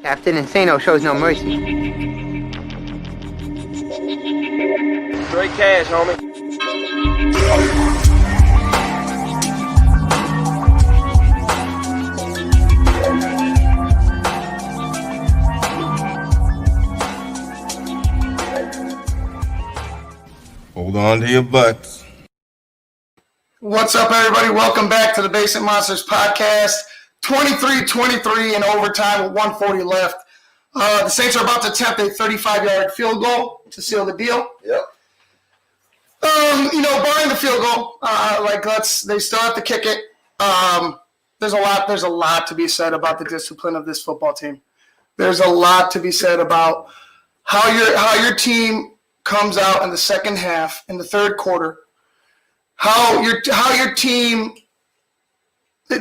Captain Insano shows no mercy. Straight cash, homie. Hold on to your butts. What's up, everybody? Welcome back to the Basic Monsters podcast. 23-23 in overtime with 140 left. The Saints are about to attempt a 35-yard field goal to seal the deal. Yep. Barring the field goal, they still have to kick it. There's a lot to be said about the discipline of this football team. There's a lot to be said about how your team comes out in the second half, in the third quarter. How your team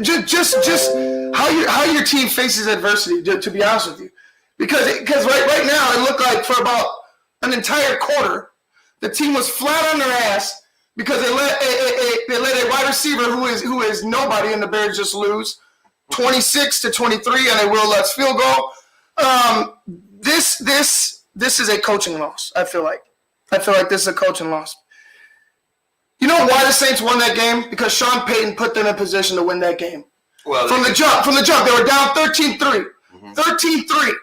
just how your team faces adversity. To be honest with you, because right now it looked like for about an entire quarter the team was flat on their ass because they let a wide receiver who is nobody in the Bears just lose 26-23 on a Will Lutz field goal. This is a coaching loss. I feel like this is a coaching loss. You know why the Saints won that game? Because Sean Payton put them in position to win that game. Well, from the jump, they were down 13-3. 13-3.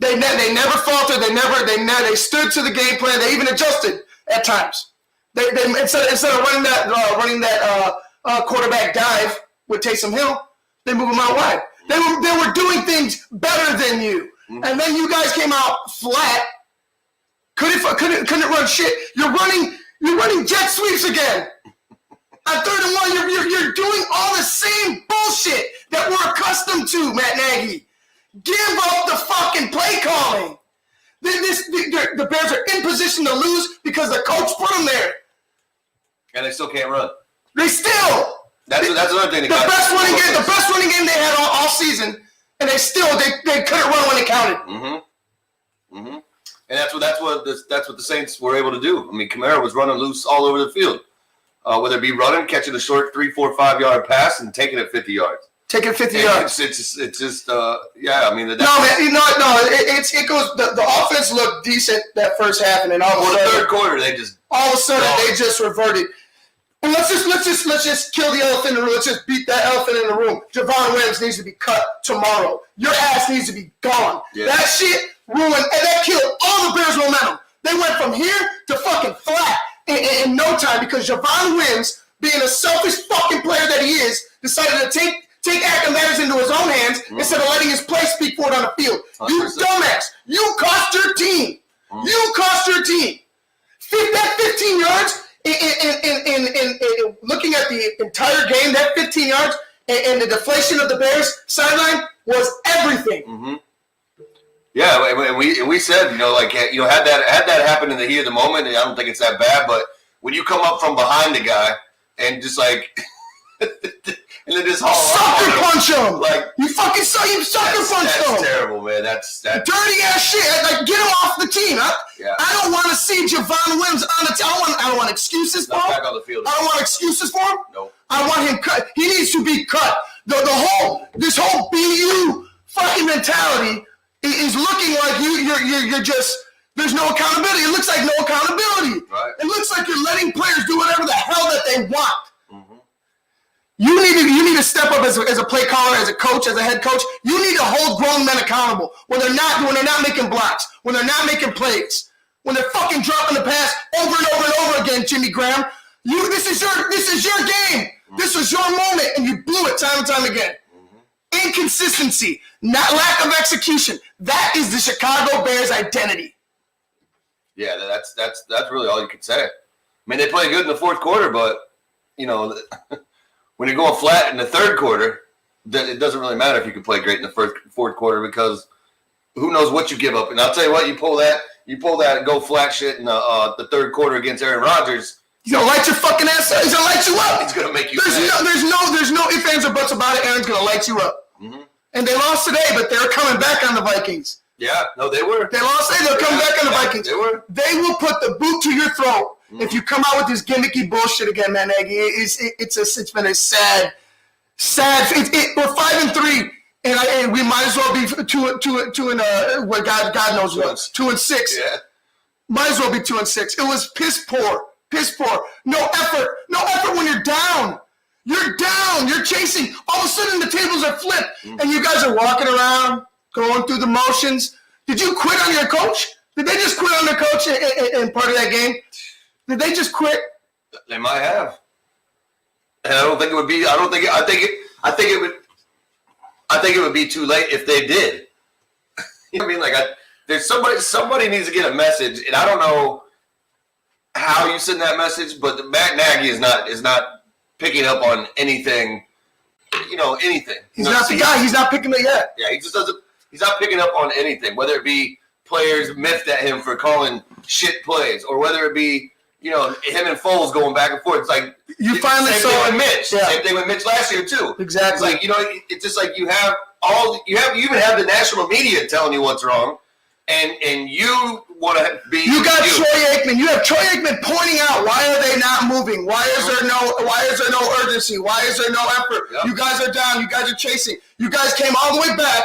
They never faltered. They stood to the game plan. They even adjusted at times. They instead of running that quarterback dive with Taysom Hill, they move them out wide. They were doing things better than you, and then you guys came out flat. Couldn't run shit. You're running jet sweeps again. On 3rd and 1, you're doing all the same bullshit that we're accustomed to, Matt Nagy. Give up the fucking play calling. The Bears are in position to lose because the coach put them there. And they still can't run. That's another thing. The best running game they had all season, and they couldn't run when it counted. And that's what the Saints were able to do. I mean, Kamara was running loose all over the field, whether it be running, catching a short 3, 4, 5 yard pass, and taking it 50 yards. Taking 50 yards. It's just yeah. I mean, it goes. The offense looked decent that first half, and then all of a sudden, the third quarter, they just reverted. And let's just kill the elephant in the room. Let's just beat that elephant in the room. Javon Williams needs to be cut tomorrow. Your ass needs to be gone. Yeah. That shit ruined, and that killed all the Bears' momentum. They went from here to fucking flat in no time because Javon Williams, being a selfish fucking player that he is, decided to take acting matters into his own hands instead of letting his play speak for it on the field. 100%. You dumbass. You cost your team. You cost your team. That 15 yards, in looking at the entire game, that 15 yards and the deflation of the Bears sideline was everything. Yeah, and we said, had that happen in the heat of the moment, I don't think it's that bad, but when you come up from behind the guy and just and then just sucker punch him. You fucking sucker punch him. That's terrible, man. That's dirty ass shit. Get him off the team. I don't want to see Javon Williams on the team. I don't want excuses for him. Back on the field. I don't want excuses for him. No. I want him cut. He needs to be cut. This whole BU fucking mentality is looking like you're just. There's no accountability. It looks like no accountability. Right. It looks like you're letting players do whatever the hell that they want. You need to step up as a play caller, as a coach, as a head coach. You need to hold grown men accountable when they're not making blocks, when they're not making plays, when they're fucking dropping the pass over and over and over again. Jimmy Graham, this is your game. This was your moment, and you blew it time and time again. Inconsistency, not lack of execution. That is the Chicago Bears identity. Yeah, that's really all you could say. I mean, they played good in the fourth quarter, but when you're going flat in the third quarter, it doesn't really matter if you can play great in the fourth quarter because who knows what you give up. And I'll tell you what, you pull that and go flat shit in the third quarter against Aaron Rodgers. He's gonna light your fucking ass up. He's gonna light you up. He's gonna make you. There's no ifs, ands, or buts about it. Aaron's gonna light you up. And they lost today, but they're coming back on the Vikings. Yeah, no, they were. They lost today. They'll come back on the Vikings. They were. They will put the boot to your throat if you come out with this gimmicky bullshit again, man, Nagy. It's been a sad. We're 5-3. and we might as well be two and what God knows what 2-6. Yeah. Might as well be 2-6. It was piss poor. No effort when you're down. You're down. You're chasing. All of a sudden, the tables are flipped, and you guys are walking around, going through the motions. Did you quit on your coach? Did they just quit on their coach in part of that game? Did they just quit? They might have. And I don't think it would be. I think it would be too late if they did. You know what I mean? Like, there's somebody needs to get a message, and I don't know how you send that message, but Matt Nagy is not picking up on anything. Anything. He's not the guy. He's not picking it yet. Yeah, he just doesn't. He's not picking up on anything, whether it be players miffed at him for calling shit plays, or whether it be him and Foles going back and forth. It's like you finally same saw thing with Mitch. Yeah. Same thing with Mitch last year too. Exactly. It's like it's just like you even have the national media telling you what's wrong, and you want to be. You got Troy Aikman. You have Troy Aikman pointing out why are they not moving? Why is there no urgency? Why is there no effort? Yep. You guys are down. You guys are chasing. You guys came all the way back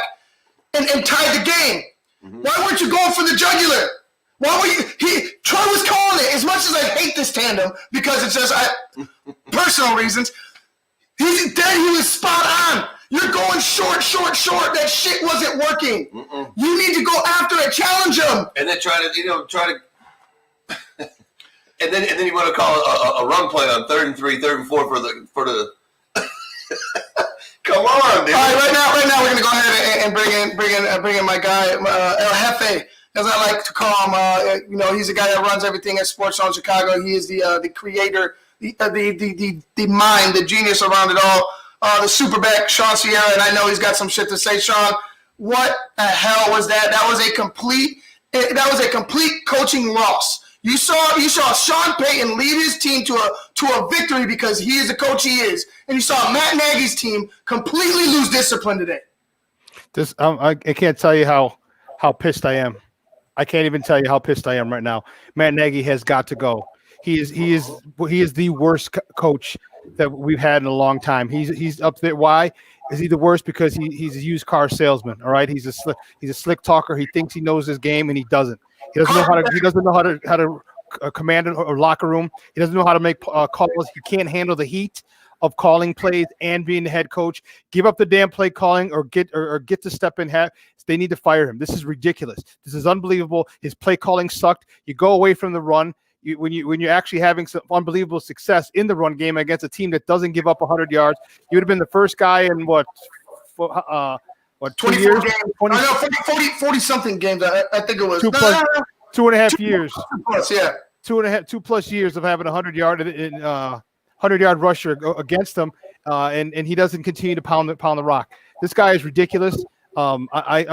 and tied the game. Mm-hmm. Why weren't you going for the jugular? Why were you? Troy was calling it. As much as I hate this tandem because it's just personal reasons. He was spot on. You're going short. That shit wasn't working. Mm-mm. You need to go after it. Challenge him. And then try to, and then you want to call a run play on 3rd and 3, 3rd and 4 for the. Come on, dude. All right, right now we're gonna go ahead and bring in my guy El Jefe, as I like to call him. He's the guy that runs everything at Sports Zone Chicago. He is the creator, the mind, the genius around it all. The superback, Sean Sierra, and I know he's got some shit to say. Sean, what the hell was that? That was a complete coaching loss. You saw Sean Payton lead his team to a victory because he is the coach he is, and you saw Matt Nagy's team completely lose discipline today. I can't tell you how pissed I am. I can't even tell you how pissed I am right now. Matt Nagy has got to go. He is the worst coach that we've had in a long time. He's up there. Why is he the worst? Because he's a used car salesman. All right, he's a slick talker. He thinks he knows his game and he doesn't. He doesn't know how to command a locker room. He doesn't know how to make calls. He can't handle the heat of calling plays and being the head coach. Give up the damn play calling or get to step in. They need to fire him. This is ridiculous. This is unbelievable. His play calling sucked. You go away from the run. When you're actually having some unbelievable success in the run game against a team that doesn't give up 100 yards, you would have been the first guy in what 2 years? 40 something games. I think it was 2.5 years. 2+ years of having 100-yard rusher against them, and he doesn't continue to pound the rock. This guy is ridiculous. I'm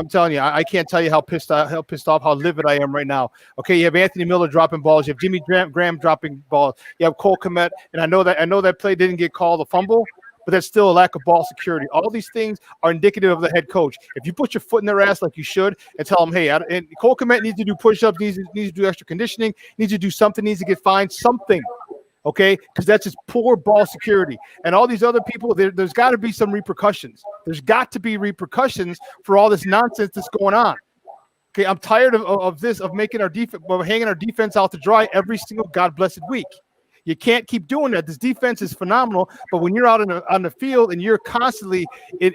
telling you, I can't tell you how pissed off, how livid I am right now. Okay, you have Anthony Miller dropping balls, you have Jimmy Graham dropping balls, you have Cole Kmet, and I know that play didn't get called a fumble, but that's still a lack of ball security. All these things are indicative of the head coach. If you put your foot in their ass like you should and tell them, hey, and Cole Kmet needs to do push-ups, needs to do extra conditioning, needs to do something, needs to get fined, something. Okay, because that's just poor ball security. And all these other people, there's got to be some repercussions. There's got to be repercussions for all this nonsense that's going on. Okay, I'm tired of this, of making our defense, of hanging our defense out to dry every single God-blessed week. You can't keep doing that. This defense is phenomenal, but when you're out on the field and you're constantly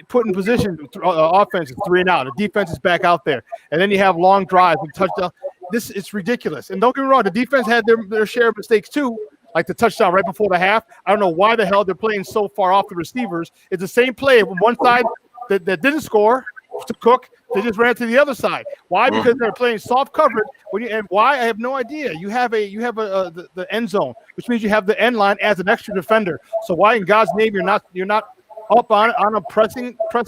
put in position, offense is 3 and out, the defense is back out there, and then you have long drives and touchdown. It's ridiculous. And don't get me wrong, the defense had their share of mistakes too. Like the touchdown right before the half. I don't know why the hell they're playing so far off the receivers. It's the same play from one side that didn't score to Cook. They just ran to the other side. Why? Because they're playing soft coverage. And why? I have no idea. You have the end zone, which means you have the end line as an extra defender. So why in God's name you're not up on a press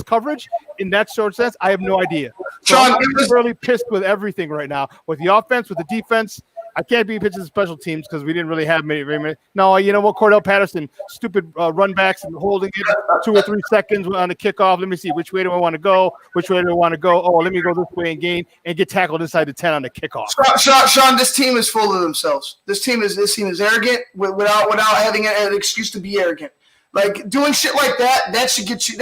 coverage in that sort of sense? I have no idea. So I'm really pissed with everything right now, with the offense, with the defense. I can't be pitching special teams because we didn't really have very many. No, you know what? Cordell Patterson, stupid run backs and holding it 2 or 3 seconds on the kickoff. Let me see. Which way do I want to go? Which way do I want to go? Oh, let me go this way and gain and get tackled inside the 10 on the kickoff. Sean, this team is full of themselves. This team is arrogant without having an excuse to be arrogant. Like doing shit like that should get you.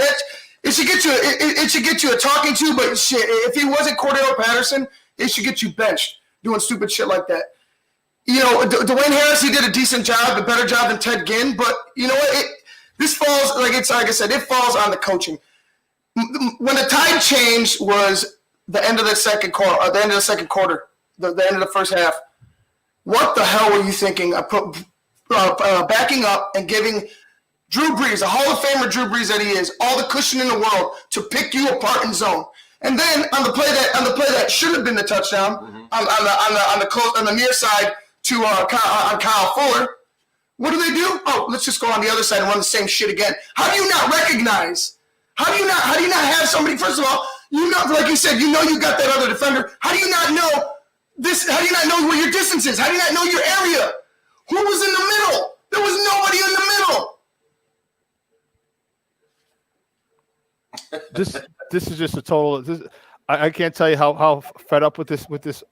It should get you. It should get you a talking to. But shit, if he wasn't Cordero Patterson, it should get you benched doing stupid shit like that. You know, Dwayne Harris, he did a decent job, a better job than Ted Ginn. But you know what? This falls like I said, it falls on the coaching. When the tide changed was the end of the second quarter, the end of the first half. What the hell were you thinking? Backing up and giving Drew Brees, a Hall of Famer Drew Brees that he is, all the cushion in the world to pick you apart in zone. And then on the play that should have been the touchdown, on the near side to Kyle Fuller, what do? Oh, let's just go on the other side and run the same shit again. How do you not recognize? How do you not have somebody? First of all, like you said, you got that other defender. How do you not know this? How do you not know where your distance is? How do you not know your area? Who was in the middle? There was nobody in the middle. This is just a total. I can't tell you how fed up with this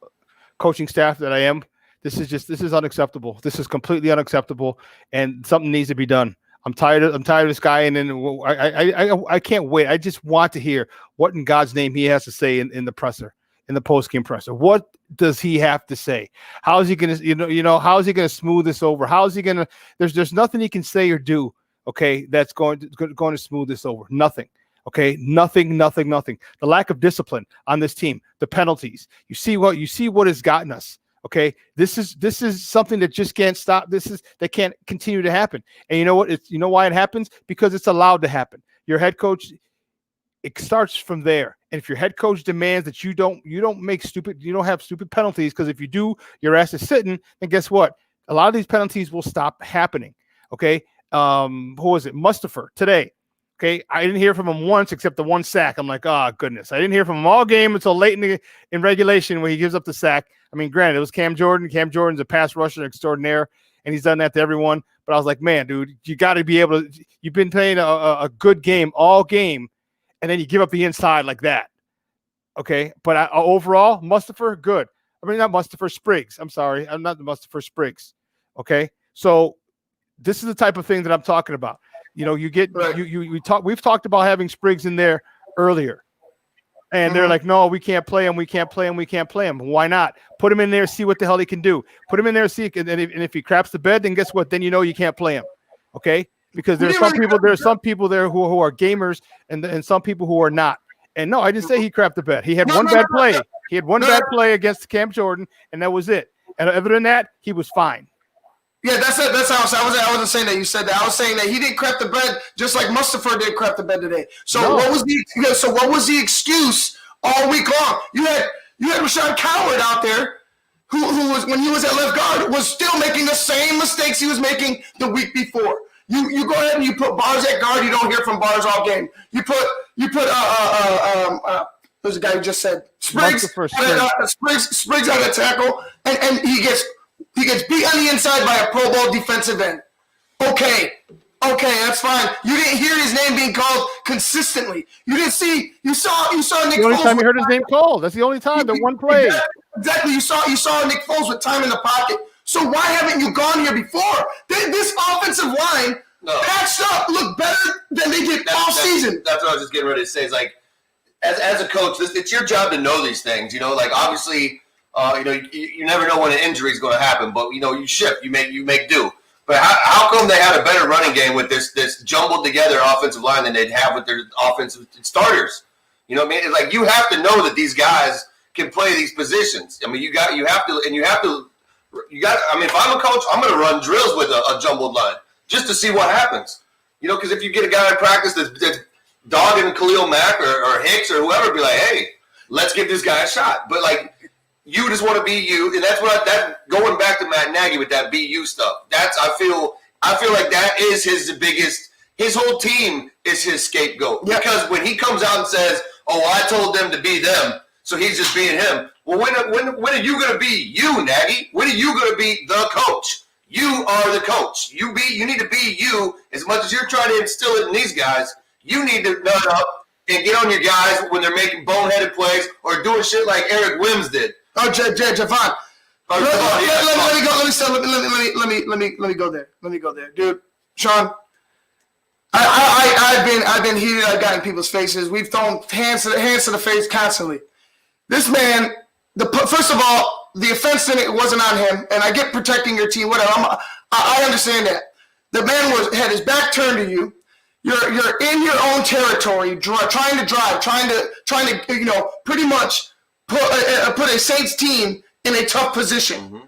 coaching staff that I am. This is unacceptable. This is completely unacceptable, and something needs to be done. I'm tired of this guy, and then I can't wait. I just want to hear what in God's name he has to say in the presser, in the post-game presser. What does he have to say? How is he going to, how is he going to smooth this over? How is he going to? There's nothing he can say or do. Okay, that's going to smooth this over. Nothing. Okay, nothing. The lack of discipline on this team, the penalties. You see what has gotten us. Okay, this is something that just can't stop. That can't continue to happen. And you know what? You know why it happens? Because it's allowed to happen. Your head coach, it starts from there. And if your head coach demands that you don't have stupid penalties, because if you do, your ass is sitting, then guess what? A lot of these penalties will stop happening. Okay, who was it? Mustipher today. Okay, I didn't hear from him once except the one sack. I'm like, oh, goodness. I didn't hear from him all game until late in regulation when he gives up the sack. I mean, granted, it was Cam Jordan. Cam Jordan's a pass rusher extraordinaire, and he's done that to everyone. But I was like, man, dude, you got to be able to – you've been playing a good game all game, and then you give up the inside like that. Okay, but overall, Mustipher, good. I mean, not Mustipher, Spriggs. I'm sorry. I'm not the Mustipher, Spriggs. Okay, so this is the type of thing that I'm talking about. You know, you get right. We've talked about having Spriggs in there earlier, and they're like, no, we can't play him. Why not? Put him in there, see what the hell he can do. Put him in there, see, and if he craps the bed, then guess what? Then you can't play him. Okay, because there's some people there who are gamers, and some people who are not. And no, I didn't say he crapped the bed. He had one bad play. He had one bad play against Cam Jordan, and that was it. And other than that, he was fine. Yeah, that's it. That's how I wasn't saying that you said that. I was saying that he didn't crap the bed just like Mustipher did crap the bed today. So what was the excuse all week long? You had Rashawn Coward out there who was, when he was at left guard, was still making the same mistakes he was making the week before. You go ahead and you put Bars at guard, you don't hear from Bars all game. You put there's a guy who just said Spriggs on a tackle, and he gets beat on the inside by a Pro Bowl defensive end. Okay, that's fine. You didn't hear his name being called consistently. You saw Nick Foles. The only time you heard his name called. That's the only time. The one play. Exactly. You saw Nick Foles with time in the pocket. So why haven't you gone here before? This offensive line patched up looked better than they did all season. That's what I was just getting ready to say. Is like, as a coach, it's your job to know these things. You know, like obviously. You never know when an injury is going to happen, but you shift, you make do. But how come they had a better running game with this jumbled together offensive line than they'd have with their offensive starters? You know what I mean? It's like you have to know that these guys can play these positions. I mean, you have to. I mean, if I'm a coach, I'm going to run drills with a jumbled line just to see what happens. You know, because if you get a guy in practice that's dogging Khalil Mack or Hicks or whoever, be like, hey, let's give this guy a shot. But like. You just want to be you, and that's that going back to Matt Nagy with that be you stuff. I feel like that is his whole team is his scapegoat. Yeah. Because when he comes out and says, "Oh, I told them to be them," so he's just being him. Well, when are you going to be you, Nagy? When are you going to be the coach? You are the coach. You need to be you as much as you're trying to instill it in these guys. You need to nut up and get on your guys when they're making boneheaded plays or doing shit like Eric Wims did. Oh, Javon. Let me go there. Dude, Sean, I've I've been heated. I've gotten people's faces. We've thrown hands to the face constantly. This man, first of all, the offense wasn't on him, and I get protecting your team, whatever. I understand that. The man had his back turned to you. You're in your own territory, trying to pretty much put a Saints team in a tough position. Mm-hmm.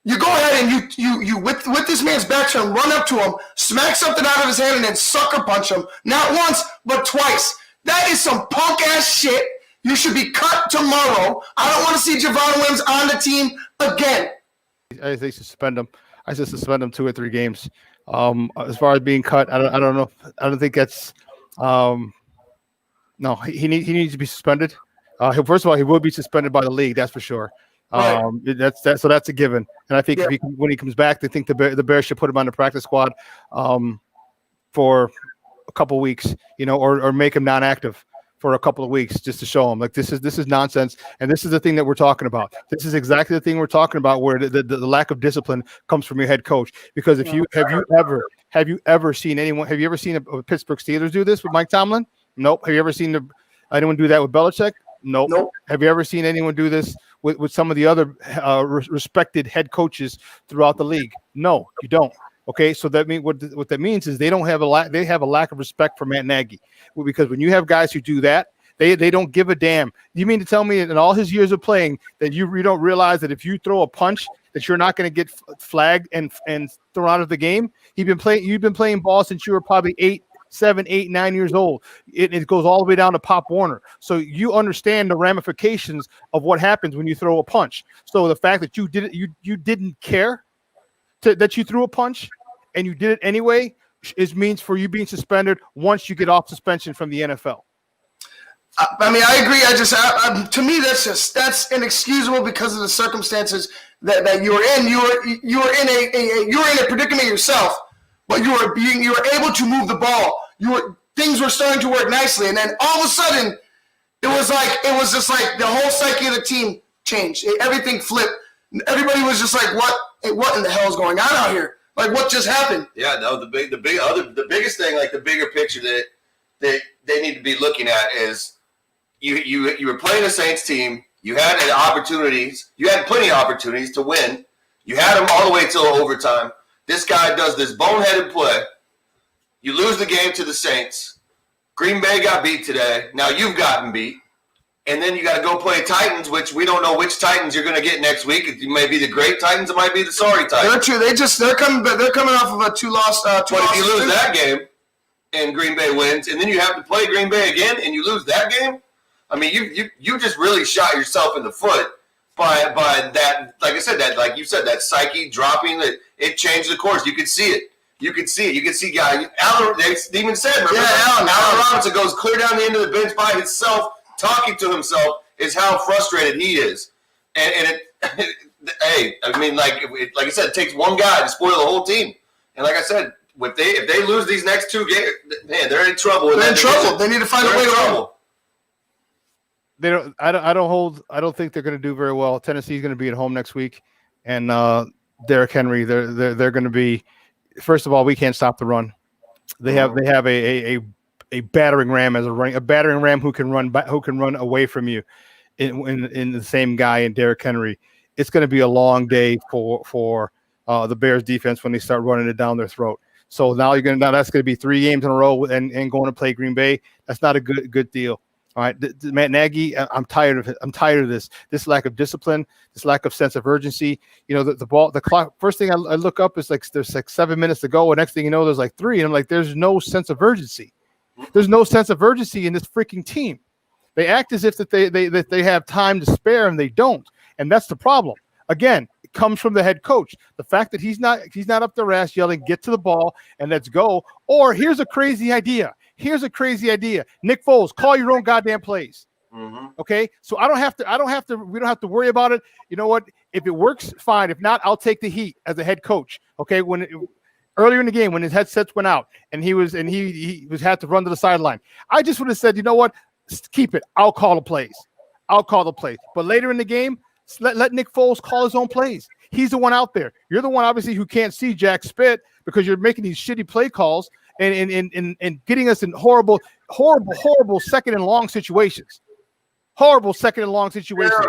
You go ahead and you with this man's back turned, run up to him, smack something out of his hand, and then sucker punch him. Not once, but twice. That is some punk ass shit. You should be cut tomorrow. I don't want to see Javon Williams on the team again. I say suspend him. I say suspend him 2 or 3 games. As far as being cut, I don't know. I don't think that's. No, he needs to be suspended. First of all, he will be suspended by the league. That's for sure. Right. So that's a given. And I think when he comes back, they think the Bears should put him on the practice squad for a couple weeks, or make him non-active for a couple of weeks just to show him like this is nonsense. And this is the thing that we're talking about. This is exactly the thing we're talking about, where the lack of discipline comes from your head coach. Because have you ever seen a Pittsburgh Steelers do this with Mike Tomlin? Nope. Have you ever seen anyone do that with Belichick? Nope. Have you ever seen anyone do this with some of the other respected head coaches throughout the league? No, you don't. Okay, so what that means is they have a lack of respect for Matt Nagy, because when you have guys who do that, they don't give a damn. You mean to tell me in all his years of playing that you don't realize that if you throw a punch that you're not going to get flagged and thrown out of the game? You've been playing ball since you were probably 8, 7, 8, 9 years old. It goes all the way down to Pop Warner. So you understand the ramifications of what happens when you throw a punch. So the fact that you didn't care that you threw a punch and you did it anyway means for you being suspended once you get off suspension from the NFL. I mean, I agree. To me, that's inexcusable because of the circumstances that you were in. You were in a predicament yourself, but you were able to move the ball. Things were starting to work nicely, and then all of a sudden, it was just like the whole psyche of the team changed. Everything flipped. Everybody was just like, "What in the hell is going on out here? Like, what just happened?" Yeah, no. The biggest thing, like the bigger picture that they need to be looking at is you were playing a Saints team. You had opportunities. You had plenty of opportunities to win. You had them all the way till overtime. This guy does this boneheaded play. You lose the game to the Saints. Green Bay got beat today. Now you've gotten beat. And then you got to go play Titans, which we don't know which Titans you're going to get next week. It may be the great Titans. It might be the sorry Titans. They're coming off of a two-loss. But if you lose that game and Green Bay wins, and then you have to play Green Bay again and you lose that game, I mean, you just really shot yourself in the foot by that. Like I said, that like you said, that psyche dropping. It changed the course. You could see it. You could see guys. They even said, remember, Allen Robinson goes clear down the end of the bench by himself, talking to himself, is how frustrated he is. And hey, I mean, like I said, it takes one guy to spoil the whole team. And like I said, if they lose these next 2 games, man, they're in trouble. They're in trouble. They need to find a way to. They don't. I don't think they're going to do very well. Tennessee's going to be at home next week, and Derrick Henry. They're going to be. First of all, we can't stop the run. They have a battering ram a battering ram who can run away from you, in the same guy in Derrick Henry. It's going to be a long day for the Bears defense when they start running it down their throat. So now that's going to be 3 games in a row and going to play Green Bay. That's not a good deal. All right, Matt Nagy, I'm tired of it. I'm tired of this lack of discipline, this lack of sense of urgency. The clock. First thing I look up is there's 7 minutes to go, and next thing you know, there's 3, and I'm like, there's no sense of urgency. There's no sense of urgency in this freaking team. They act as if that they have time to spare, and they don't, and that's the problem. Again, it comes from the head coach. The fact that he's not up their ass yelling, "Get to the ball and let's go," or "Here's a crazy idea." Nick Foles, call your own goddamn plays. Mm-hmm. Okay. So we don't have to worry about it. You know what? If it works, fine. If not, I'll take the heat as a head coach. Okay. Earlier in the game, when his headsets went out and he had to run to the sideline, I just would have said, you know what? Keep it. I'll call the plays. But later in the game, let Nick Foles call his own plays. He's the one out there. You're the one, obviously, who can't see Jack Spit because you're making these shitty play calls. and getting us in horrible second and long situations. Horrible second and long situations.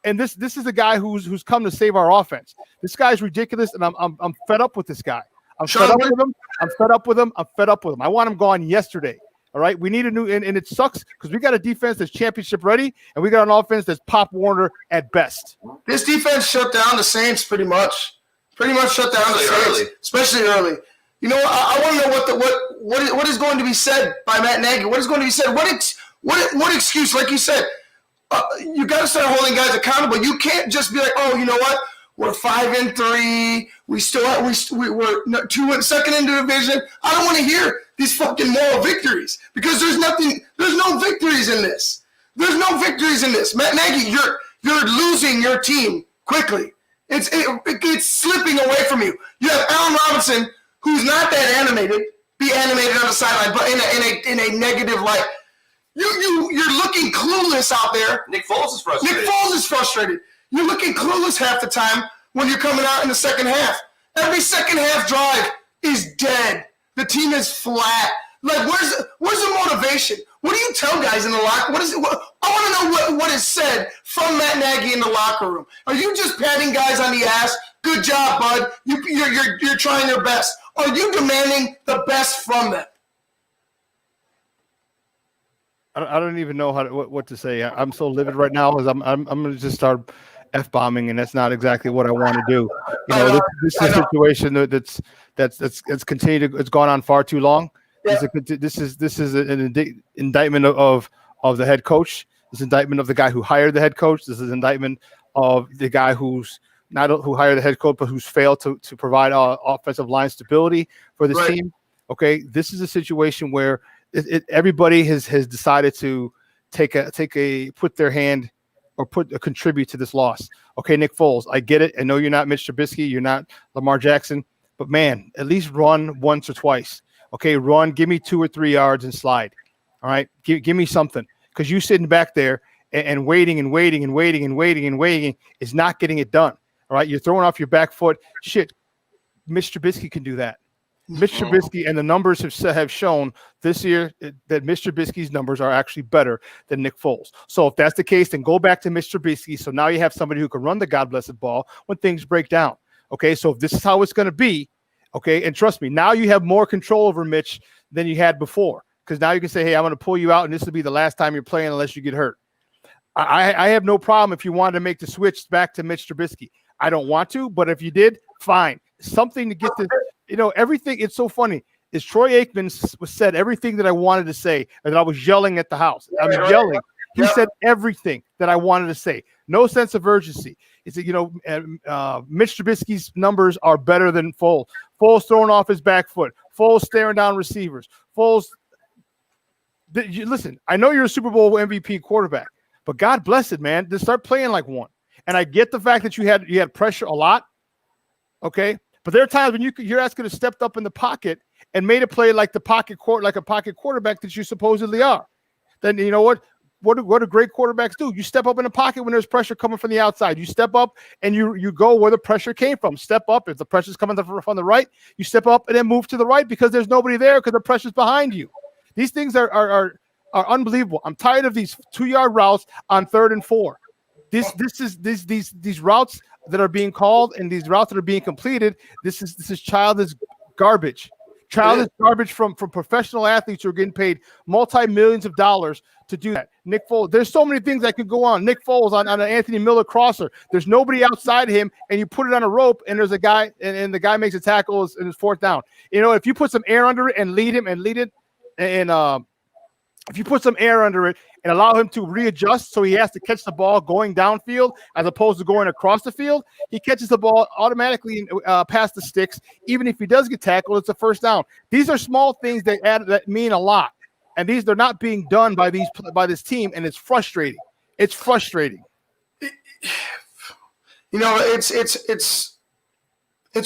And this is a guy who's come to save our offense. This guy's ridiculous, and I'm fed up with this guy. I'm fed up with him. I want him gone yesterday. All right, we need a new, and it sucks because we got a defense that's championship ready, and we got an offense that's Pop Warner at best. This defense shut down the Saints pretty much. Shut down the Saints, especially early. You know, I want to know what is going to be said by Matt Nagy. What is going to be said? What excuse? Like you said, you got to start holding guys accountable. You can't just be like, oh, you know what? We're 5-3. We're second in the division. I don't want to hear these fucking moral victories because there's no victories in this. There's no victories in this. Matt Nagy, you're losing your team quickly. It's slipping away from you. You have Allen Robinson, who's not that animated, be animated on the sideline, but in a negative light. You're looking clueless out there. Nick Foles is frustrated. You're looking clueless half the time when you're coming out in the second half. Every second half drive is dead. The team is flat. Like, where's the motivation? What do you tell guys in the locker? I want to know what is said from Matt Nagy in the locker room. Are you just patting guys on the ass? Good job, bud. You're trying your best. Are you demanding the best from them? I don't even know what to say. I'm so livid right now because I'm going to just start F-bombing, and that's not exactly what I want to do. You know, this is a situation that's continued. It's gone on far too long. Yeah. This is an indictment of the head coach. This is an indictment of the guy who hired the head coach. This is an indictment of the guy who hired the head coach, but who's failed to provide offensive line stability for this team. Okay, this is a situation where everybody has decided to put their hand or contribute to this loss. Okay, Nick Foles, I get it. I know you're not Mitch Trubisky, you're not Lamar Jackson, but man, at least run once or twice. Okay, run, give me 2 or 3 yards and slide. All right, give me something, because you sitting back there and waiting is not getting it done. All right, you're throwing off your back foot. Shit, Mitch Trubisky can do that. Mitch Trubisky, and the numbers have shown this year that Mitch Trubisky's numbers are actually better than Nick Foles. So if that's the case, then go back to Mitch Trubisky. So now you have somebody who can run the God-blessed ball when things break down. Okay, so if this is how it's going to be, okay, and trust me, now you have more control over Mitch than you had before, because now you can say, hey, I'm going to pull you out, and this will be the last time you're playing unless you get hurt. I have no problem if you wanted to make the switch back to Mitch Trubisky. I don't want to, but if you did, fine. Something to get this. You know, everything, it's so funny, is Troy Aikman said everything that I wanted to say, and I was yelling at the house. I'm yelling. He said everything that I wanted to say. No sense of urgency. He said, Mitch Trubisky's numbers are better than Foles. Foles throwing off his back foot. Foles staring down receivers. Foles. Listen, I know you're a Super Bowl MVP quarterback, but God bless it, man. Just start playing like one. And I get the fact that you had pressure a lot, okay? But there are times when your ass could have stepped up in the pocket and made a play like a pocket quarterback that you supposedly are. Then you know what? What do great quarterbacks do? You step up in the pocket when there's pressure coming from the outside. You step up and you go where the pressure came from. Step up if the pressure's coming from the right. You step up and then move to the right because there's nobody there because the pressure's behind you. These things are unbelievable. I'm tired of these 2-yard routes on 3rd and 4. These routes that are being called and these routes that are being completed, this is childish garbage. Childish garbage from professional athletes who are getting paid multi-millions of dollars to do that. Nick Foles, there's so many things that could go on. Nick Foles on an Anthony Miller crosser. There's nobody outside him, and you put it on a rope, and there's a guy, and the guy makes a tackle, and it's 4th down. You know, if you put some air under it and lead it, and if you put some air under it and allow him to readjust so he has to catch the ball going downfield as opposed to going across the field, he catches the ball automatically past the sticks. Even if he does get tackled, it's a 1st down. These are small things that mean a lot, and they're not being done by this team, and it's frustrating. It's frustrating. You know, it's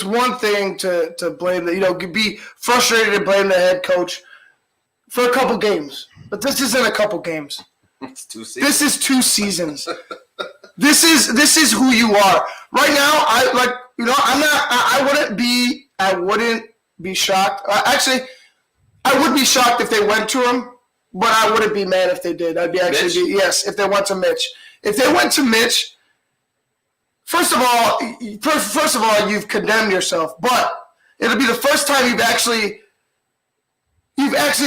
one thing to blame be frustrated and blame the head coach for a couple games. But this isn't a couple games. It's 2 seasons. This is 2 seasons. This is who you are. Right now, I wouldn't be shocked. Actually, I would be shocked if they went to him, but I wouldn't be mad if they did. I'd be yes, if they went to Mitch. If they went to Mitch, first of all, you've condemned yourself, but it'll be the first time you've actually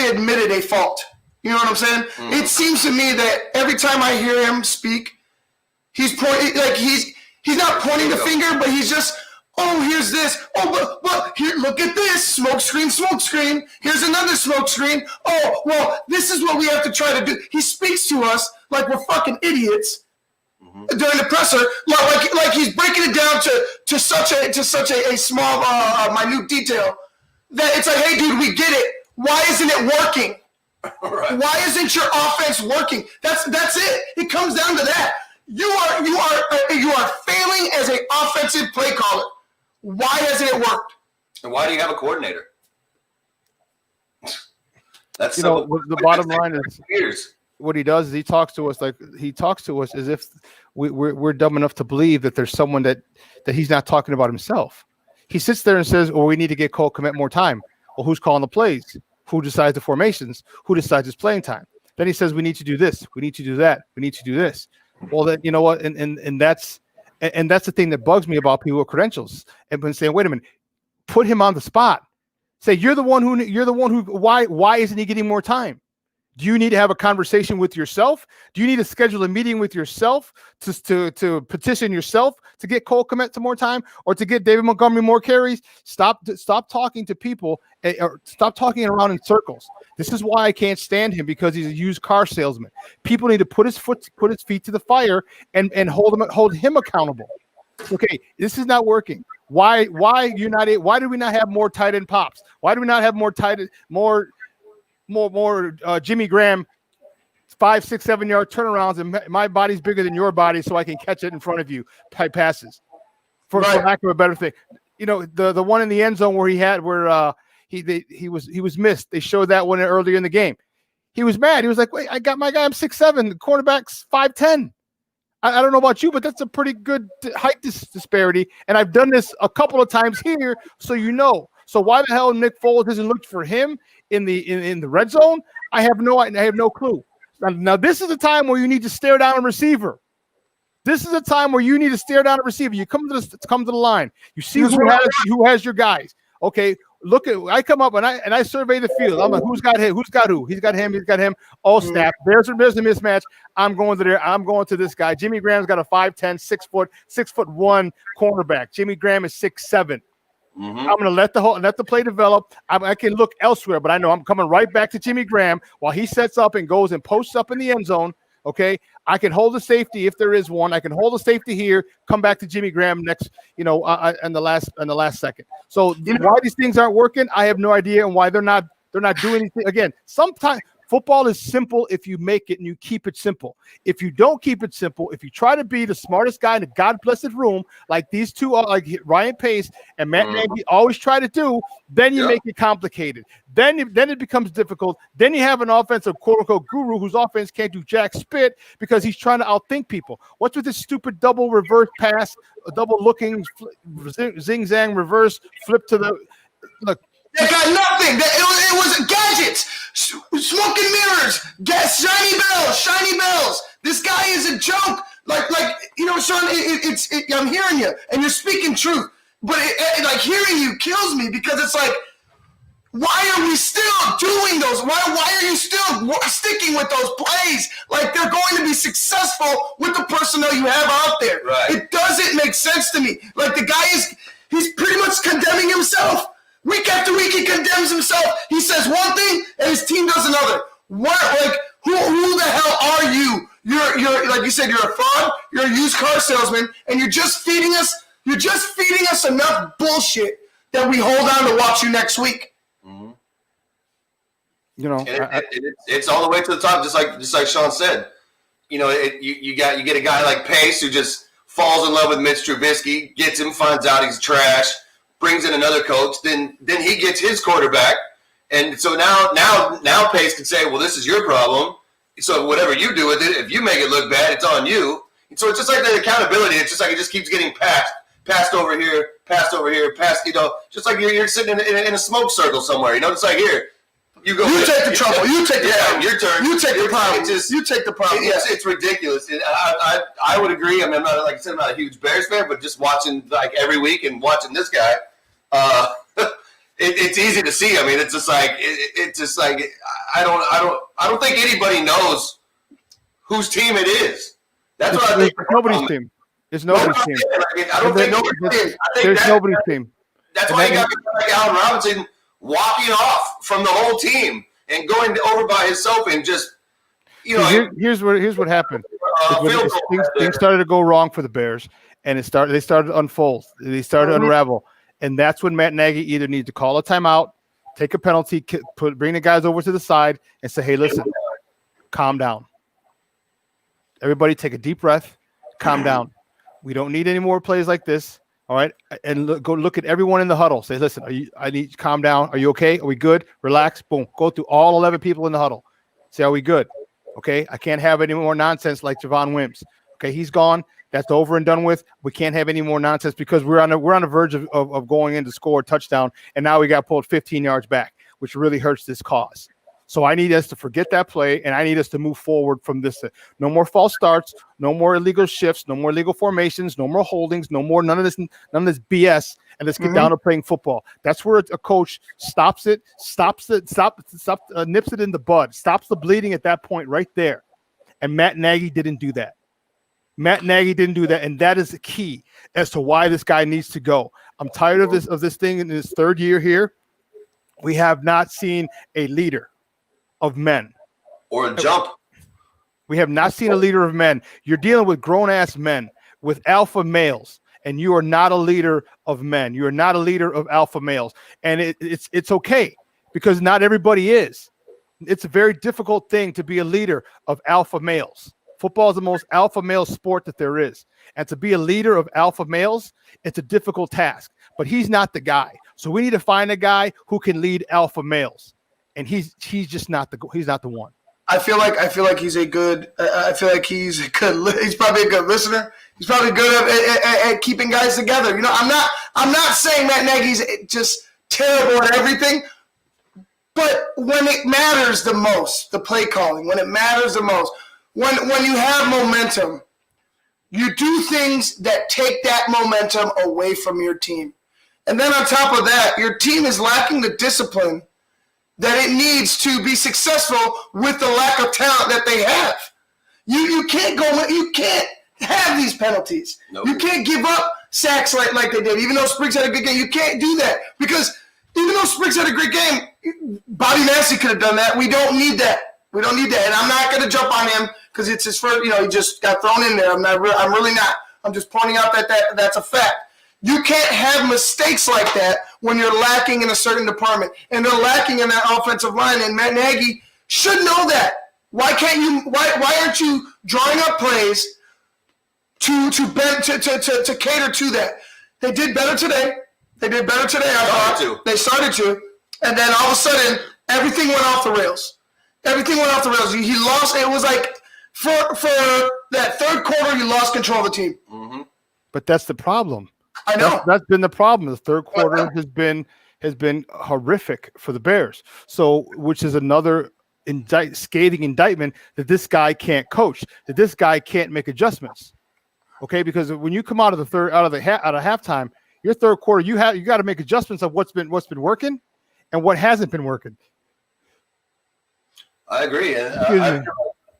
admitted a fault. You know what I'm saying? Mm-hmm. It seems to me that every time I hear him speak, he's pointing, like he's not pointing the finger, but he's just, oh, here's this. Oh, but here, look at this. Smoke screen. Here's another smoke screen. Oh, well, this is what we have to try to do. He speaks to us like we're fucking idiots during the presser, like he's breaking it down to such a small, minute detail that it's like, hey, dude, we get it. Why isn't it working? Right. Why isn't your offense working? That's it. It comes down to that. You are failing as an offensive play caller. Why hasn't it worked? And why do you have a coordinator? That's the bottom line is what he does is he talks to us as if we're dumb enough to believe that there's someone that he's not talking about himself. He sits there and says, "Well, we need to get Cole Kmet more time." Well, who's calling the plays? Who decides the formations? Who decides his playing time? Then he says, we need to do this. We need to do that. We need to do this. Well, then, you know what? And that's the thing that bugs me about people with credentials. And when saying, wait a minute, put him on the spot. Say, you're the one who, why isn't he getting more time? Do you need to have a conversation with yourself? Do you need to schedule a meeting with yourself to petition yourself to get Cole Kmet to more time or to get David Montgomery more carries? Stop talking to people or stop talking around in circles. This is why I can't stand him, because he's a used car salesman. People need to put his feet to the fire and hold him accountable. Okay, this is not working. Why do we not have more tight end pops? Why do we not have more Jimmy Graham 5, 6, 7 yard turnarounds, and my body's bigger than your body, so I can catch it in front of you, type passes, for lack of a better thing. You know, the one in the end zone where he was missed. They showed that one earlier in the game. He was mad. He was like, "Wait, I got my guy. I'm 6'7". The cornerback's 5'10". I don't know about you, but that's a pretty good height disparity. And I've done this a couple of times here, so you know. So why the hell Nick Foles hasn't looked for him in the red zone? I have no clue. Now this is the time where you need to stare down a receiver. This is a time where you need to stare down a receiver. You come to the line. You see who has your guys. Okay, I come up and I survey the field. I'm like, who's got him? Who's got who? He's got him. Oh, snap. There's a mismatch. I'm going to there. I'm going to this guy. Jimmy Graham's got a 5'10", 6'1" cornerback. Jimmy Graham is 6'7". Mm-hmm. I'm going to let the play develop. I can look elsewhere, but I know I'm coming right back to Jimmy Graham while he sets up and goes and posts up in the end zone. Okay, I can hold the safety if there is one. I can hold the safety here. Come back to Jimmy Graham next. In the last second. So why these things aren't working, I have no idea, and why they're not doing anything. Again, sometimes football is simple if you make it and you keep it simple. If you don't keep it simple, if you try to be the smartest guy in a God-blessed room, like these two are, like Ryan Pace and Matt Nagy always try to do, then you make it complicated. Then it becomes difficult. Then you have an offensive quote-unquote guru whose offense can't do jack spit because he's trying to outthink people. What's with this stupid double reverse pass, a double looking zing-zang reverse flip to the – look. They got nothing. It was gadgets, smoke and mirrors, shiny bells. This guy is a joke. Like Sean. I'm hearing you, and you're speaking truth. But hearing you kills me, because it's like, why are we still doing those? Why are you still sticking with those plays? Like, they're going to be successful with the personnel you have out there. Right. It doesn't make sense to me. Like, the guy he's pretty much condemning himself. Week after week, he condemns himself. He says one thing, and his team does another. What? Like, who the hell are you? You're like you said, you're a fraud. You're a used car salesman, and you're just feeding us. You're just feeding us enough bullshit that we hold on to watch you next week. Mm-hmm. It's all the way to the top, just like Sean said. You get a guy like Pace who just falls in love with Mitch Trubisky, gets him, finds out he's trash. Brings in another coach, then he gets his quarterback, and so now Pace can say, well, this is your problem. So whatever you do with it, if you make it look bad, it's on you. And so it's just like the accountability. It's just like it just keeps getting passed over here, passed. Just like you're sitting in a smoke circle somewhere. It's like, here, You go. You take the trouble. You take the problem. Your turn. You take the problem. Just, you take the problem. It's ridiculous. I would agree. I mean, I'm not, like I said, I'm not a huge Bears fan, but just watching like every week and watching this guy, it's easy to see. I mean, it's just like I don't think anybody knows whose team it is. That's what I think. It's nobody's team. It's nobody's team. I don't think nobody's team. There's nobody's team. That's why you got like Allen Robinson walking off from the whole team and going over by himself and just, here's what happened. Things started to go wrong for the Bears, and they started to unfold. They started to unravel, and that's when Matt Nagy either needs to call a timeout, take a penalty, bring the guys over to the side, and say, "Hey, listen, calm down. Everybody, take a deep breath, calm down. We don't need any more plays like this." All right, and go look at everyone in the huddle. Say, listen, I need you to calm down. Are you okay? Are we good? Relax. Boom. Go through all 11 people in the huddle. Say, are we good? Okay, I can't have any more nonsense like Javon Wims. Okay, he's gone. That's over and done with. We can't have any more nonsense because we're on the verge of going in to score a touchdown, and now we got pulled 15 yards back, which really hurts this cause. So I need us to forget that play, and I need us to move forward from this. No more false starts, no more illegal shifts, no more illegal formations, no more holdings, none of this BS, and let's get down to playing football. That's where a coach nips it in the bud, stops the bleeding at that point right there. And Matt Nagy didn't do that. And that is the key as to why this guy needs to go. I'm tired of this thing in his third year here. We have not seen a leader of men. Or a jump. We have not seen a leader of men. You're dealing with grown-ass men, with alpha males, and you are not a leader of men. You are not a leader of alpha males. And it's okay because not everybody is. It's a very difficult thing to be a leader of alpha males. Football is the most alpha male sport that there is. And to be a leader of alpha males, it's a difficult task. But he's not the guy. So we need to find a guy who can lead alpha males. And he's just not the one. I feel like he's a good. He's probably a good listener. He's probably good at keeping guys together. I'm not saying Matt Nagy's just terrible at everything, but when it matters the most, the play calling, when it matters the most, when you have momentum, you do things that take that momentum away from your team, and then on top of that, your team is lacking the discipline that it needs to be successful with the lack of talent that they have. You can't have these penalties. Nope. You can't give up sacks like they did. Even though Spriggs had a good game, you can't do that because even though Spriggs had a great game, Bobby Massey could have done that. We don't need that. And I'm not going to jump on him because it's his first. He just got thrown in there. I'm really not. I'm just pointing out that that's a fact. You can't have mistakes like that when you're lacking in a certain department, and they're lacking in that offensive line. And Matt Nagy should know that. Why can't you? Why aren't you drawing up plays to cater to that? They did better today. I thought they started to, and then all of a sudden everything went off the rails. He lost. It was like for that third quarter, he lost control of the team. Mm-hmm. But that's the problem. I know that's been the problem. The third quarter has been horrific for the Bears. So, which is another scathing indictment that this guy can't coach, that this guy can't make adjustments. Okay, because when you come out of halftime, your third quarter, you got to make adjustments of what's been working and what hasn't been working. I agree. And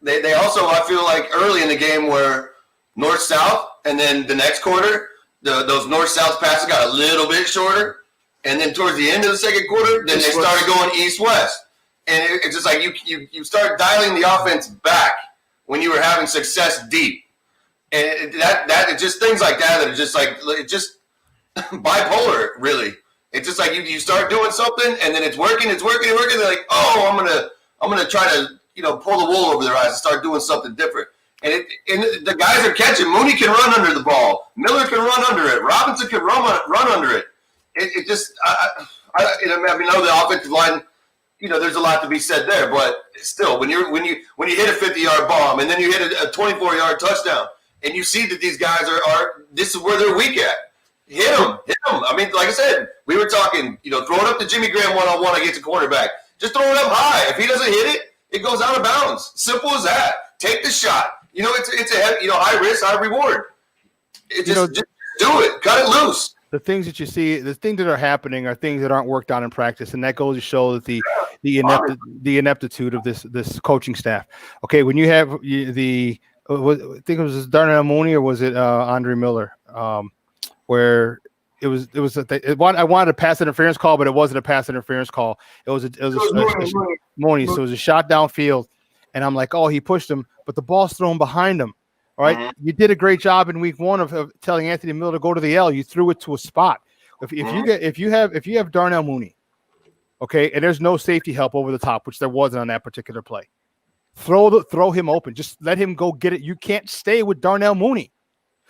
they also, I feel like early in the game were north-south, and then the next quarter, those north-south passes got a little bit shorter. And then towards the end of the second quarter, then they started going east-west. And it's just like you start dialing the offense back when you were having success deep. And that just things like that are just like just bipolar, really. It's just like you start doing something, and then it's working. They're like, oh, I'm gonna try to pull the wool over their eyes and start doing something different. And the guys are catching. Mooney can run under the ball. Miller can run under it. Robinson can run under it. It just I know the offensive line. There's a lot to be said there, but still, when you hit a 50-yard bomb and then you hit a 24-yard touchdown, and you see that these guys are this is where they're weak at. Hit them. I mean, like I said, we were talking. Throw it up to Jimmy Graham one-on-one against a quarterback. Just throw it up high. If he doesn't hit it, it goes out of bounds. Simple as that. Take the shot. It's a high risk, high reward. Just do it. Cut it loose. The things that you see, the things that are happening are things that aren't worked on in practice, and that goes to show that the ineptitude of this coaching staff. Okay, when you have I think it was Darnell Mooney, or was it Andre Miller, where I wanted a pass interference call, but it wasn't a pass interference call. It was Mooney. So it was a shot downfield, and I'm like, oh, he pushed him, but the ball's thrown behind him. All right, you did a great job in week 1 of telling Anthony Miller to go to the L. You threw it to a spot. If you have Darnell Mooney, okay, and there's no safety help over the top, which there wasn't on that particular play, throw him open. Just let him go get it. You can't stay with Darnell Mooney.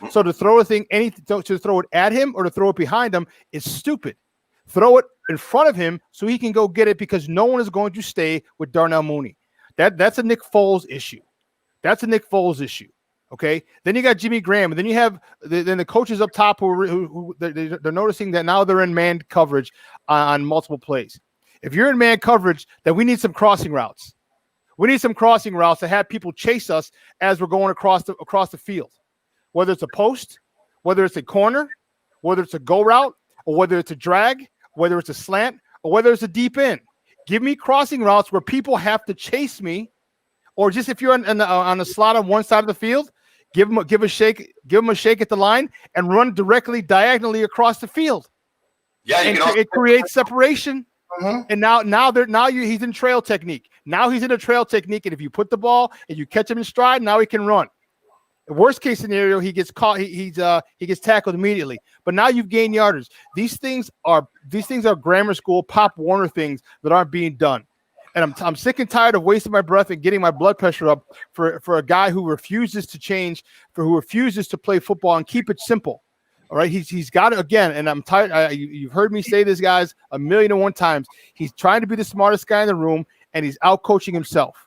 So to throw to throw it at him or to throw it behind him is stupid. Throw it in front of him so he can go get it, because no one is going to stay with Darnell Mooney. That's a Nick Foles issue. Okay, then you got Jimmy Graham, and then you have the coaches up top who they're noticing that now they're in man coverage on multiple plays. If you're in man coverage, then we need some crossing routes. We need some crossing routes to have people chase us as we're going across the field, whether it's a post, whether it's a corner, whether it's a go route, or whether it's a drag, whether it's a slant, or whether it's a deep end. Give me crossing routes where people have to chase me, or just if you're on a slot on one side of the field, give them a shake at the line and run directly diagonally across the field. Yeah, it creates separation. And now he's in trail technique. Now he's in a trail technique, and if you put the ball and you catch him in stride, now he can run. Worst case scenario, he gets caught. He gets tackled immediately. But now you've gained yardage. These things are grammar school Pop Warner things that aren't being done. And I'm sick and tired of wasting my breath and getting my blood pressure up for a guy who refuses to change, who refuses to play football and keep it simple. All right, he's got it again, and I'm tired. You've heard me say this, guys, 1,000,001 times. He's trying to be the smartest guy in the room, and he's out coaching himself.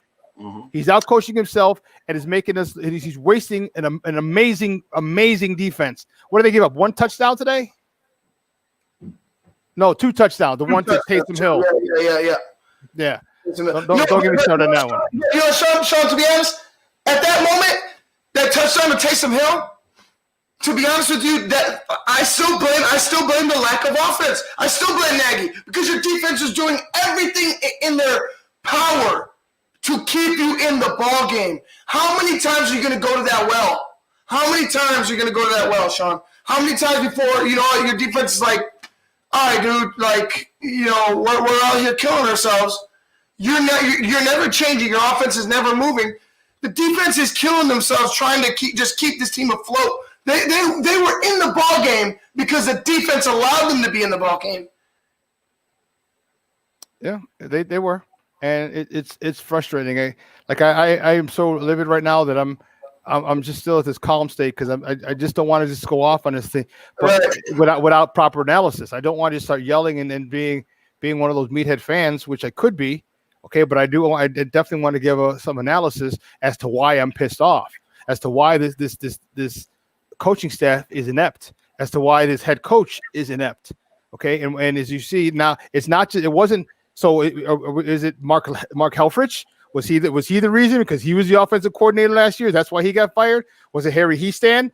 He's out coaching himself, and is making us. He's wasting an amazing defense. What did they give up? 1 touchdown today? No, 2 touchdowns. The one to Taysom Hill. Yeah. Don't get me started on that one. Sean, to be honest, at that moment, that touchdown to Taysom Hill, to be honest with you, that I still blame the lack of offense. I still blame Nagy, because your defense is doing everything in their power to keep you in the ball game. How many times are you going to go to that well? How many times are you going to go to that well, Sean? How many times before, your defense is like, all right, dude, we're out here killing ourselves. You're never changing. Your offense is never moving. The defense is killing themselves trying to keep this team afloat. They were in the ball game because the defense allowed them to be in the ball game. Yeah, they were, and it's frustrating. I am so livid right now that I'm just still at this calm state, because I just don't want to just go off on this thing, but without proper analysis. I don't want to start yelling and being one of those meathead fans, which I could be. Okay, but I definitely want to give some analysis as to why I'm pissed off, as to why this coaching staff is inept, as to why this head coach is inept. Okay, and as you see now, it's not just, it wasn't. So is it Mark Helfrich? Was he the reason, because he was the offensive coordinator last year? That's why he got fired. Was it Harry Hiestand?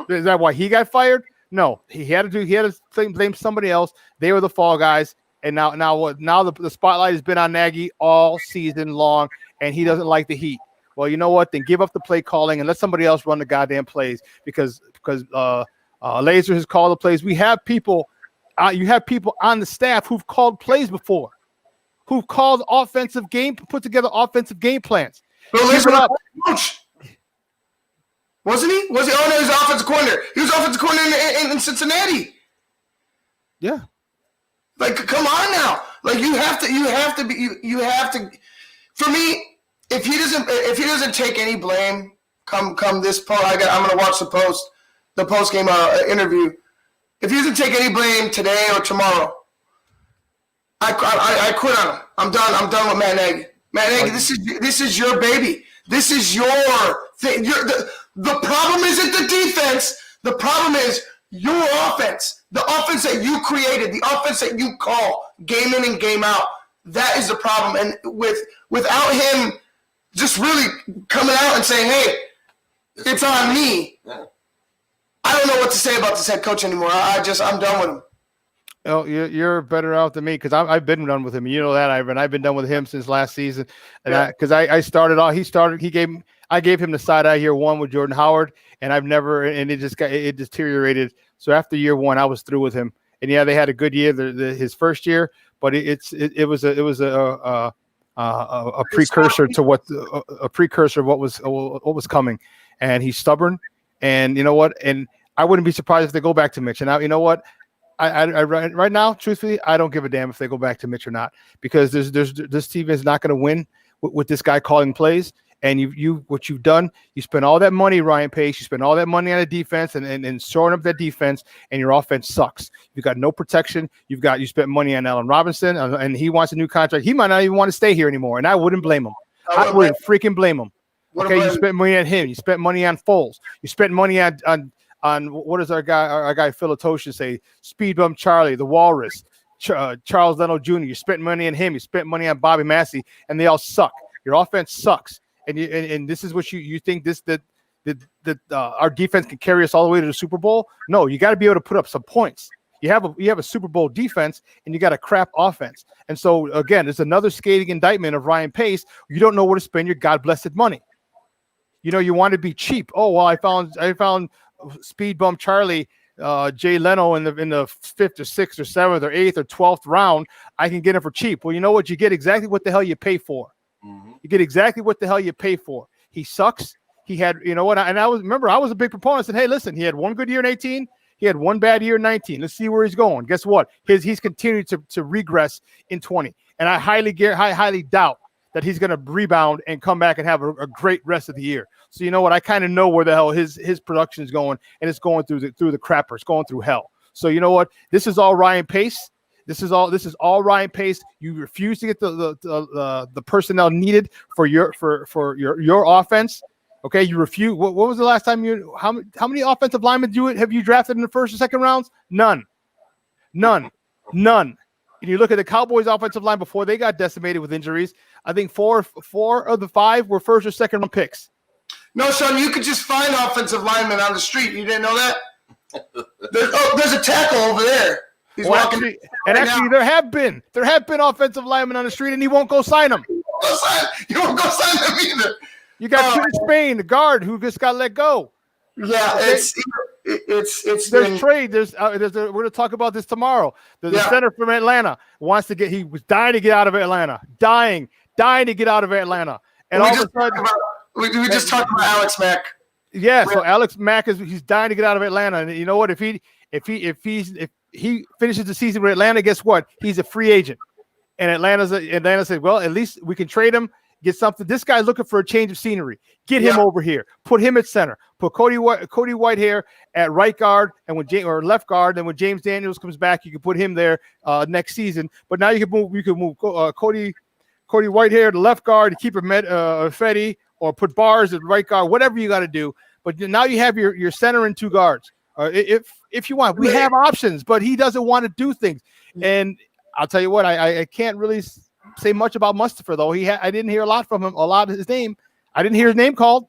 Is that why he got fired? No, he had to blame somebody else. They were the fall guys. And now the spotlight has been on Nagy all season long, and he doesn't like the heat. Well, you know what? Then give up the play calling and let somebody else run the goddamn plays, because Laser has called the plays. We have people, you have people on the staff who've called plays before, who've called put together offensive game plans. Laser up. Coach. Wasn't he? Was he? Oh no, he was offensive coordinator. He was offensive coordinator in Cincinnati. Yeah. Like, come on now. Like, you have to. For me, if he doesn't take any blame, come this post, I'm gonna watch the post game interview. If he doesn't take any blame today or tomorrow, I quit on him. I'm done. I'm done with Matt Nagy. Matt Nagy, this is your baby. This is your thing. The problem isn't the defense. The problem is your offense. The offense that you created, the offense that you call game in and game out. That is the problem. And without him just really coming out and saying, hey, it's on me. Yeah. I don't know what to say about this head coach anymore. I'm done with him. Oh, you're better out than me because I've been done with him. You know that, Ivan. I've been done with him since last season. And I gave him the side eye year one with Jordan Howard, and it deteriorated. So after year one, I was through with him. And yeah, they had a good year, his first year, but it was a precursor to what was coming. And he's stubborn. And you know what? And I wouldn't be surprised if they go back to Mitch. And now, you know what? I right now, truthfully, I don't give a damn if they go back to Mitch or not, because this team is not going to win with this guy calling plays. And what you've done, you spent all that money, Ryan Pace. You spent all that money on the defense and shoring up that defense, and your offense sucks. You got no protection. You spent money on Allen Robinson, and he wants a new contract. He might not even want to stay here anymore, and I wouldn't blame him. I wouldn't freaking blame him. Okay, you spent money on him. You spent money on Foles. You spent money on what does our guy Phil Toshin say? Speed Bump Charlie, the Walrus, Charles Leno Jr. You spent money on him. You spent money on Bobby Massey, and they all suck. Your offense sucks. And this is what you think that our defense can carry us all the way to the Super Bowl? No, you got to be able to put up some points. You have a Super Bowl defense, and you got a crap offense. And so again, it's another scathing indictment of Ryan Pace. You don't know where to spend your God blessed money. You know, you want to be cheap. Oh well, I found Speed Bump Charlie, Jay Leno in the 5th or 6th or 7th or 8th or 12th round. I can get him for cheap. Well, you know what? You get exactly what the hell you pay for. Mm-hmm. You get exactly what the hell you pay for. He sucks. He had, you know what? And I was a big proponent. I said, hey, listen, he had one good year in 18. He had one bad year in 19. Let's see where he's going. Guess what? He's continued to regress in 20. And I highly doubt that he's going to rebound and come back and have a great rest of the year. So you know what? I kind of know where the hell his production is going, and it's going through the crapper. It's going through hell. So you know what? This is all Ryan Pace. This is all Ryan Pace. You refuse to get the personnel needed for your offense. Okay, you refuse. What was the last time how many offensive linemen have you drafted in the first or second rounds? None. And you look at the Cowboys' offensive line before they got decimated with injuries. I think four of the 5 were first or second round picks. No, Sean, you could just find offensive linemen on the street. You didn't know that? There's a tackle over there. There have been offensive linemen on the street, and he won't go sign them. You won't go sign them either. You got Curtis Spain, the guard, who just got let go. Yeah, okay? It's there's trade. We're going to talk about this tomorrow. The center from Atlanta he was dying to get out of Atlanta, dying to get out of Atlanta, and all of a sudden we just talked about Alex Mack. Yeah, so Alex Mack he's dying to get out of Atlanta, and you know what? If he finishes the season with Atlanta, guess what? He's a free agent, and Atlanta said, well, at least we can trade him. Get something. This guy's looking for a change of scenery. Get him over here. Put him at center. Put Cody Whitehair at right guard or left guard. And when James Daniels comes back, you can put him there next season. But now you can move Cody Whitehair to left guard to keep Fetty, or put Bars at right guard. Whatever you got to do. But now you have your center and 2 guards. If you want, we have options. But he doesn't want to do things. And I'll tell you what, I can't really say much about Mustipher, though. I didn't hear a lot from him. A lot of his name. I didn't hear his name called.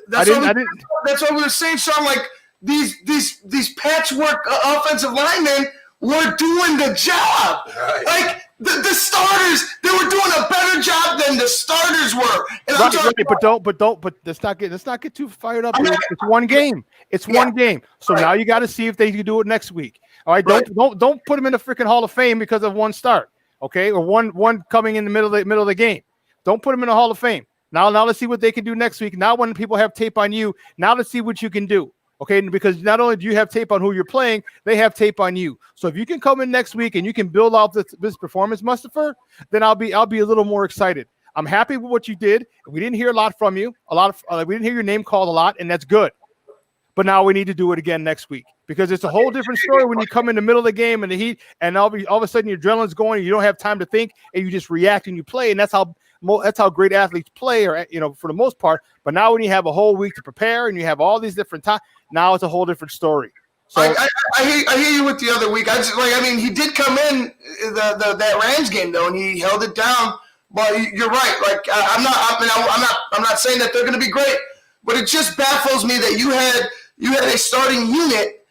That's what we were saying, Sean. Like these patchwork offensive linemen were doing the job. Right. Like the starters, they were doing a better job than the starters were. And but let's not get too fired up. It's one game. One game. So now you got to see if they can do it next week. All right. Don't put them in the freaking Hall of Fame because of one start. Okay, or one coming in the middle of the game. Don't put them in the Hall of Fame. Now let's see what they can do next week. Now when people have tape on you, now let's see what you can do. Okay, because not only do you have tape on who you're playing, they have tape on you. So if you can come in next week and you can build out this performance, Mustipher, then I'll be a little more excited. I'm happy with what you did. We didn't hear a lot from you. We didn't hear your name called a lot, and that's good. But now we need to do it again next week, because it's a whole different story when you come in the middle of the game and the heat, and all of a sudden your adrenaline's going and you don't have time to think and you just react and you play. And that's how great athletes play, or for the most part. But now when you have a whole week to prepare and you have all these different times, now it's a whole different story. So I hear you with the other week. He did come in that Rams game though, and he held it down. But you're right. Like I'm not saying that they're going to be great, but it just baffles me that you had a starting unit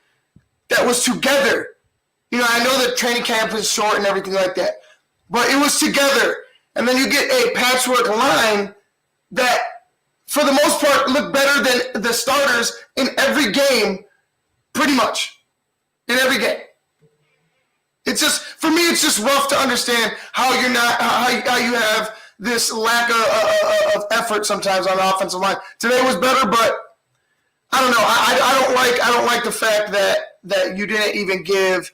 that was together. You know, I know that training camp is short and everything like that, but it was together. And then you get a patchwork line that, for the most part, look better than the starters in every game, pretty much. In every game. It's just, for me, it's just rough to understand how you're not, how you have this lack of effort sometimes on the offensive line. Today was better, but I don't know. I don't like the fact that you didn't even give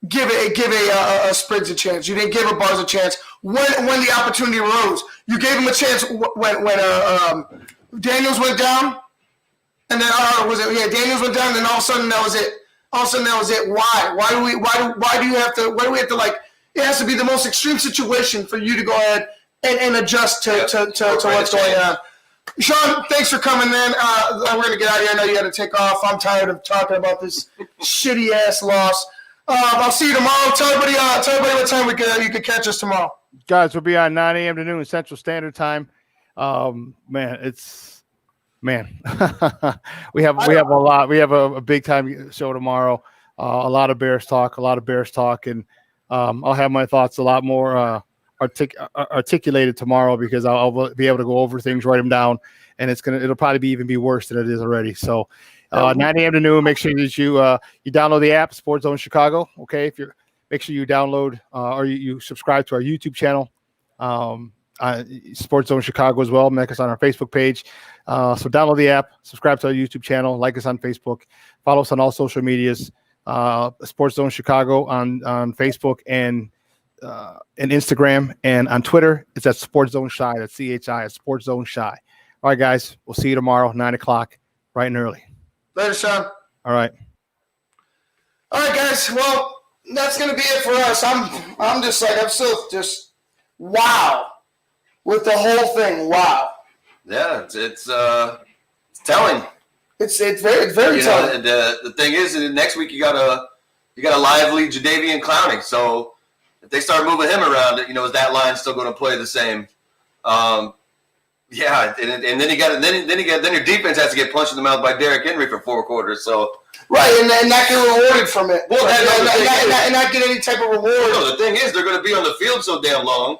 a Spriggs a chance. You didn't give a Bars a chance when the opportunity arose. You gave him a chance when Daniels went down, and then Daniels went down, and then all of a sudden that was it. Why? Why do you have to? Why do we have to like? It has to be the most extreme situation for you to go ahead and adjust to what's going on. Sean, thanks for coming in. We're gonna get out of here. I know you got to take off. I'm tired of talking about this shitty ass loss. I'll see you tomorrow. Tell everybody what time you could catch us tomorrow. Guys, we'll be on 9 a.m. to noon Central Standard Time. we have a lot. We have a big time show tomorrow. A lot of Bears talk, and I'll have my thoughts a lot more articulated tomorrow because I'll be able to go over things, write them down, and it'll probably even be worse than it is already. So 9 a.m. to noon. Make sure that you download the app, Sports Zone Chicago. Okay, make sure you download or you subscribe to our YouTube channel, Sports Zone Chicago as well. Make us on our Facebook page. So download the app, subscribe to our YouTube channel, like us on Facebook, follow us on all social medias. Sports Zone Chicago on Facebook and Instagram, and on Twitter it's at Sports Zone Shy. That's CHI at Sports Zone Shy. All right, guys, we'll see you tomorrow, 9 o'clock, bright and early. Later, Sean. All right, guys. Well, that's gonna be it for us. I'm still just wow with the whole thing. Wow. Yeah, it's telling. It's very telling. The thing is, next week you got a lively Jadeveon Clowney. So if they start moving him around, is that line still going to play the same? Yeah, and then your defense has to get punched in the mouth by Derrick Henry for 4 quarters. So right, and not get rewarded from it. Well, and not get any type of reward. No, the thing is, they're going to be on the field so damn long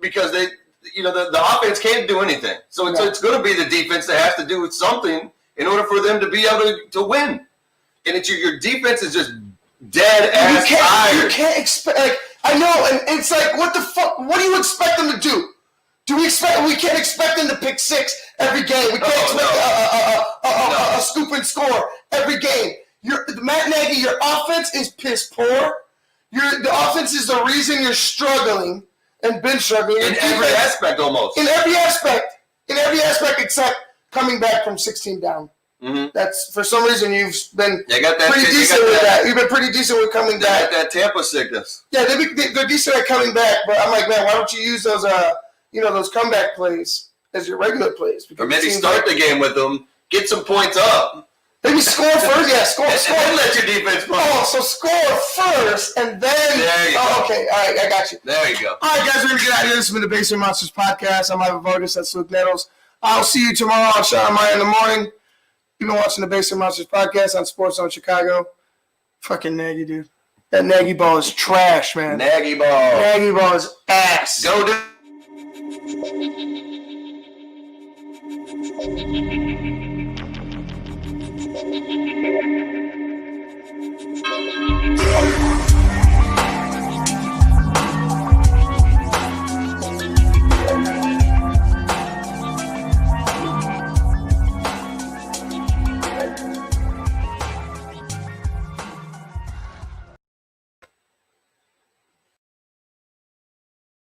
because they, the offense can't do anything. So it's going to be the defense that has to do something in order for them to be able to win. And it's your defense is just dead ass tired. You can't expect. I know, and it's like, what the fuck? What do you expect them to do? We can't expect them to pick 6 every game. We can't expect a scoop and score every game. Matt Nagy, your offense is piss poor. The offense is the reason you're struggling and been struggling. In every aspect, almost. In every aspect except coming back from 16 down. Mm-hmm. That's, for some reason, you've been pretty decent with that. You've been pretty decent with coming back. That Tampa sickness. Yeah, they're decent at coming back, but I'm like, man, why don't you use those those comeback plays as your regular plays? Or maybe start the game with them, get some points up. Maybe score first. Yeah, score. And let your defense play. Oh, so score first, and then. There you go. Okay, all right, I got you. There you go. All right, guys, we're going to get out of here. This has been the Basement Monsters Podcast. I'm Ivan Vargas. That's Luke Nettles. I'll see you tomorrow on Sean Meyer in the morning. You've been watching the Basement Monsters Podcast on Sports Zone Chicago. Fucking Nagy, dude. That Nagy ball is trash, man. Nagy ball. Nagy ball is ass. Go, dude.